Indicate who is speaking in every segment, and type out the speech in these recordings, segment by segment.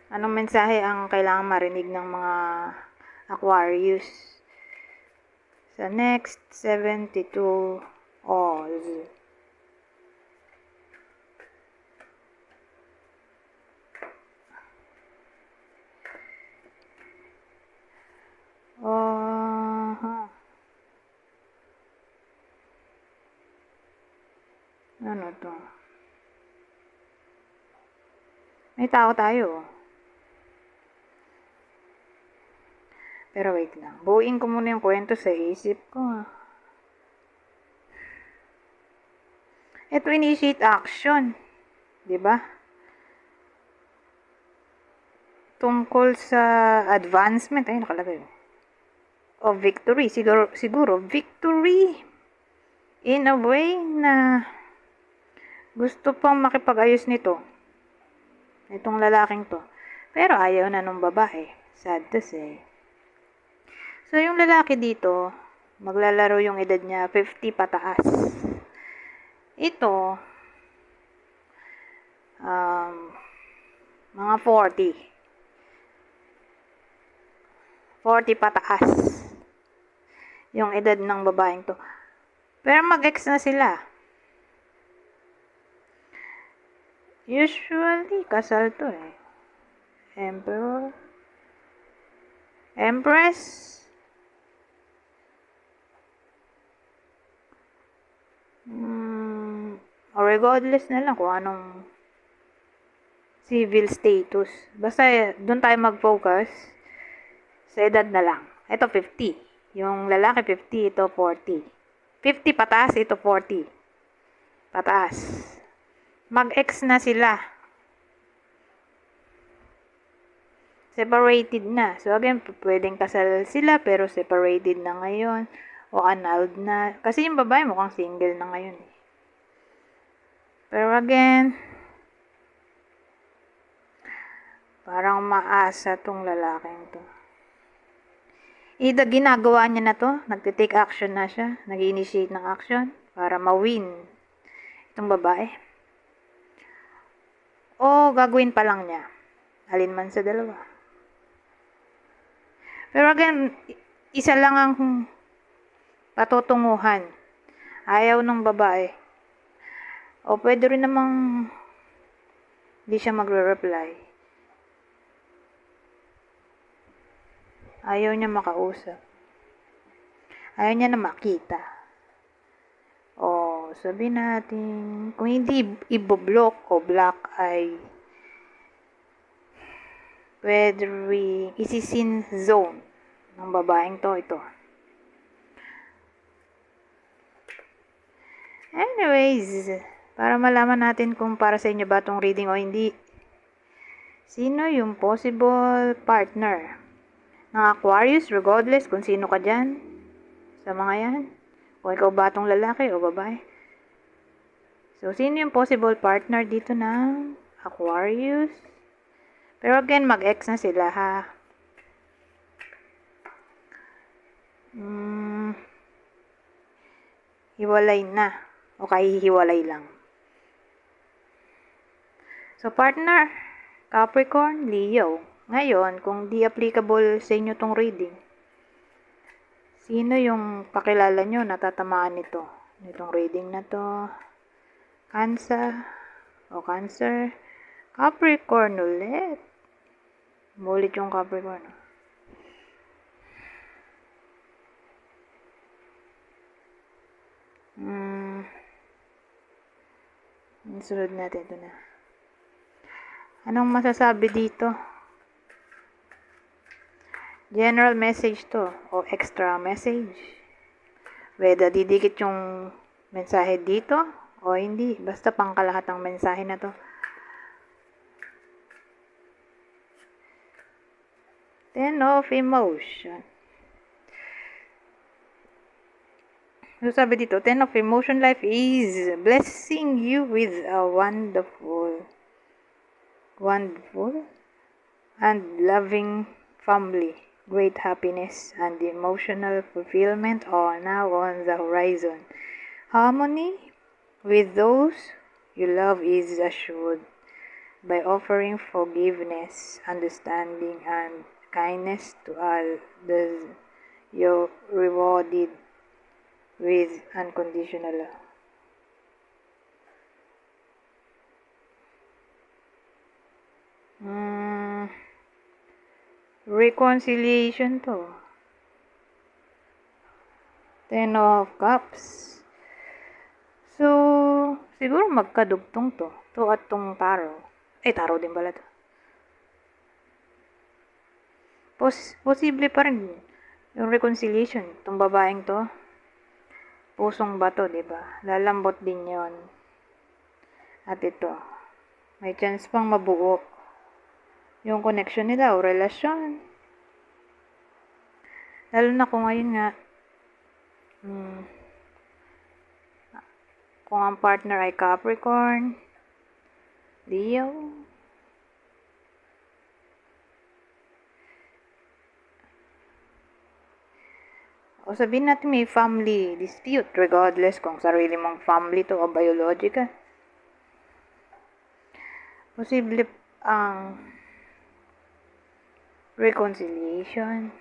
Speaker 1: Anong mensahe ang kailangan marinig ng mga Aquarius sa next 72 hours? Ano to? May tao tayo. Pero wait lang. Buuin ko muna yung kwento sa isip ko. Ito initiate action. 'Di ba? Tungkol sa advancement. Ay, nakalagay. O victory. Siguro victory. In a way na gusto pang makipag-ayos nito. Itong lalaking to. Pero ayaw na nung babae. Sad to say. So, yung lalaki dito, maglalaro yung edad niya 50 pataas. Ito, mga 40. 40 pataas. Yung edad ng babaeng to. Pero mag-ex na sila. Usually, kasal to eh. Emperor. Empress. Or regardless na lang kung anong civil status. Basta doon tayo mag-focus sa edad na lang. Ito 50. Yung lalaki 50, ito 40. 50 pataas, ito 40. Pataas. Mag-ex na sila. Separated na. So again, pwedeng kasal sila pero separated na ngayon. O annulled na. Kasi yung babae mukhang single na ngayon eh. Pero again, parang maasa tong lalaking to. Either ginagawa niya na to, nagtitake action na siya, nag-initiate ng action para ma-win itong babae. O gagawin pa lang niya. Alin man sa dalawa. Pero again, isa lang ang patutunguhan. Ayaw ng babae. O pwede rin namang hindi siya magre-reply. Ayaw niya makausap. Ayaw niya na makita. O sabihin natin, kung hindi i-block o block ay pwede rin isi-sin zone ng babaeng to ito. Anyways, para malaman natin kung para sa inyo ba itong reading o hindi. Sino yung possible partner ng Aquarius, regardless kung sino ka dyan sa mga yan? O ikaw ba itong lalaki o babae? So, sino yung possible partner dito ng Aquarius? Pero again, mag-ex na sila ha. Hiwalay na. O kahihiwalay lang. So, partner, Capricorn, Leo. Ngayon, kung di applicable sa inyo tong reading, sino yung kakilala nyo natatamaan nito? Nitong reading na to. Cancer. Capricorn ulit. Mulit yung Capricorn. Sunod natin ito na. Anong masasabi dito? General message to o extra message. Whether didikit yung mensahe dito o hindi. Basta pangkalahat ng mensahe na to. Ten of Emotion. So sabi dito, Ten of Emotion life is blessing you with a wonderful and loving family. Great happiness and emotional fulfillment are now on the horizon. Harmony with those you love is assured. by offering forgiveness, understanding, and kindness to others. You're rewarded with unconditional love. Reconciliation to. Ten of Cups. So, siguro magkadugtong to. To at tong taro. Taro din pala to. Posible pa rin yung reconciliation. Itong babaeng to, pusong bato, diba? Lalambot din yon. At ito, may chance pang mabuo yung connection nila o relasyon. Lalo na kung ngayon nga, kung ang partner ay Capricorn, Leo, o sabihin natin may family dispute, regardless kung sarili mong family to o biological. Posible ang reconciliation.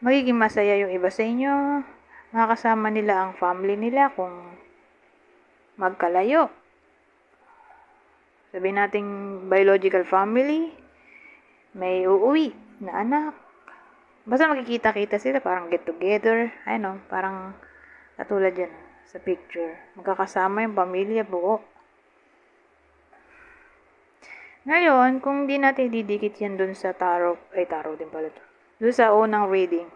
Speaker 1: Magiging masaya yung iba sa inyo. Makakasama nila ang family nila kung magkalayo. Sabihin nating biological family, may uuwi na anak. Basta magkikita-kita sila, parang get together. Ayun, parang katulad yan sa picture. Magkakasama yung pamilya buo. Ngayon, kung di natin didikit yan dun sa tarot din pala to. Dun sa unang reading.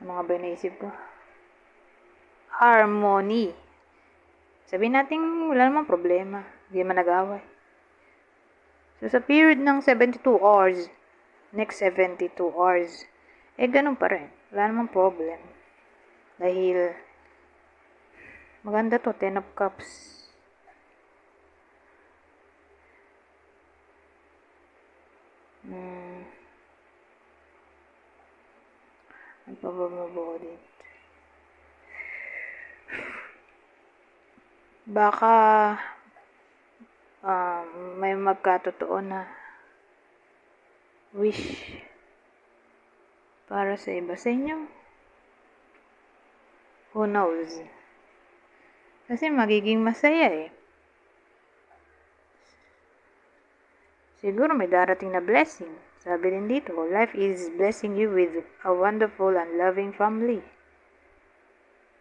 Speaker 1: Ano nga ba naisip ko? Harmony. Sabihin natin, wala namang problema. Hindi naman nag-away. So, sa period ng 72 hours, next 72 hours, ganun pa rin. Wala namang problem. Dahil, maganda to, 10 of Cups. Ang pabababaw din. Baka may magkatotoo na wish para sa iba sa inyo. Who knows? Kasi magiging masaya eh. Siguro may darating na blessing. Sabi din dito, life is blessing you with a wonderful and loving family.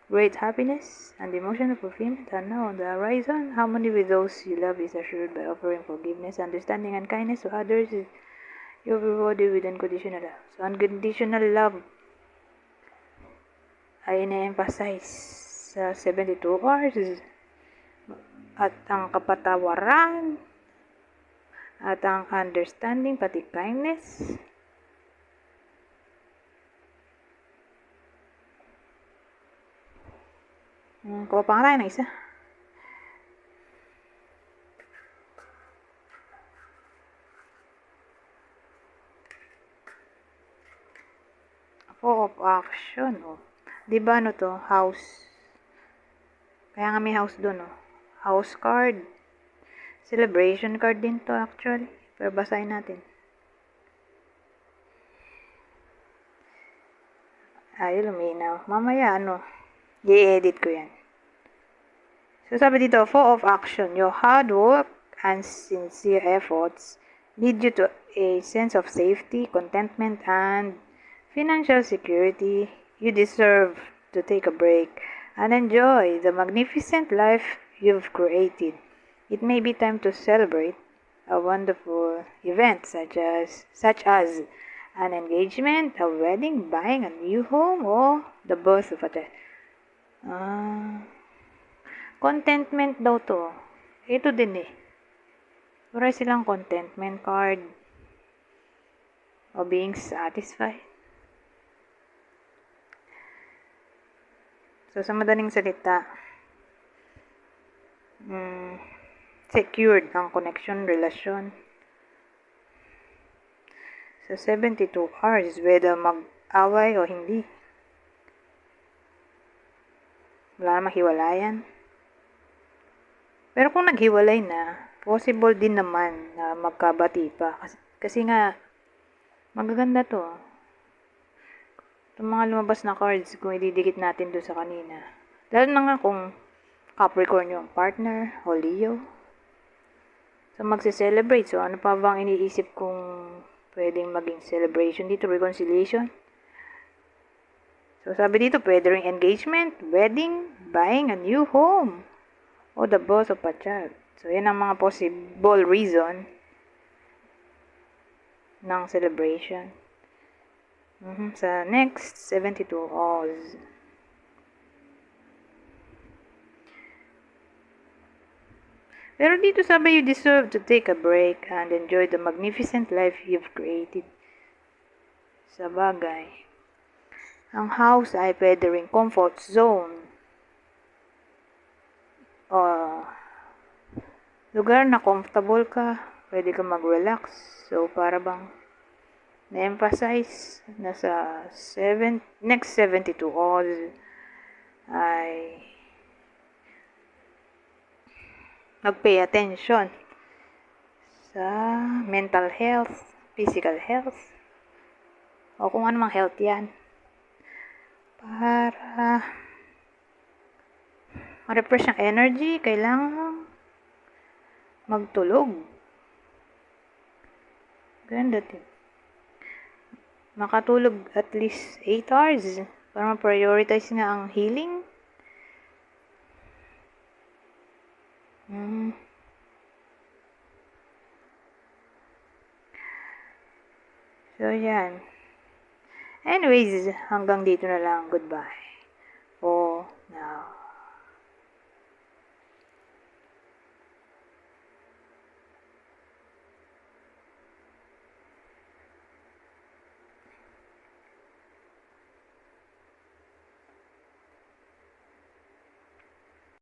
Speaker 1: Great happiness and emotional fulfillment are now on the horizon. Harmony with those you love is assured by offering forgiveness, understanding, and kindness to others. You're rewarded with unconditional love. So, unconditional love ay ina-emphasize sa 72 hours. At ang kapatawaran, at ang understanding, pati kindness. Kuha pa nga tayo ng isa. Four of Action. Oh. Diba ano to? House. Kaya nga may house dun. Oh. House card. Celebration card din to actually. Pero basahin natin. Ay, luminaw. Mamaya i-edit ko yan. So, sabi dito, Four of Action. Your hard work and sincere efforts lead you to a sense of safety, contentment, and financial security. You deserve to take a break and enjoy the magnificent life you've created. It may be time to celebrate a wonderful event such as an engagement, a wedding, buying a new home, or the birth of a child. Contentment daw to. Ito din eh. Wala silang contentment card. O being satisfied. So, sa madaling salita, secured ang connection, relasyon. Sa 72 hours, whether mag-away o hindi. Wala namang hiwalayan. Pero kung naghiwalay na, possible din naman na magkabati pa. Kasi nga, magaganda to. Itong mga lumabas na cards, kung ididikit natin doon sa kanina. Lalo na nga kung Capricorn yung partner o Leo. So, magse-celebrate. So, ano pa bang iniisip kung pwedeng maging celebration dito? Reconciliation. So, sabi dito, pwede rin engagement, wedding, buying a new home, o the birth of a child. So, yan ang mga possible reason ng celebration. Sa next, 72 Oz. Pero dito sabi, you deserve to take a break and enjoy the magnificent life you've created. Sa bagay, ang house ay pwede ring comfort zone o lugar na comfortable ka, pwede ka mag-relax. So, para bang na-emphasize na sa next 72 Oz ay mag-pay attention sa mental health, physical health, o kung anumang health yan. Para ma-refresh ang energy, kailangan magtulog. Ganda din. Makatulog at least 8 hours para ma-prioritize nga ang healing. So, yan. Anyways, hanggang dito na lang. Goodbye.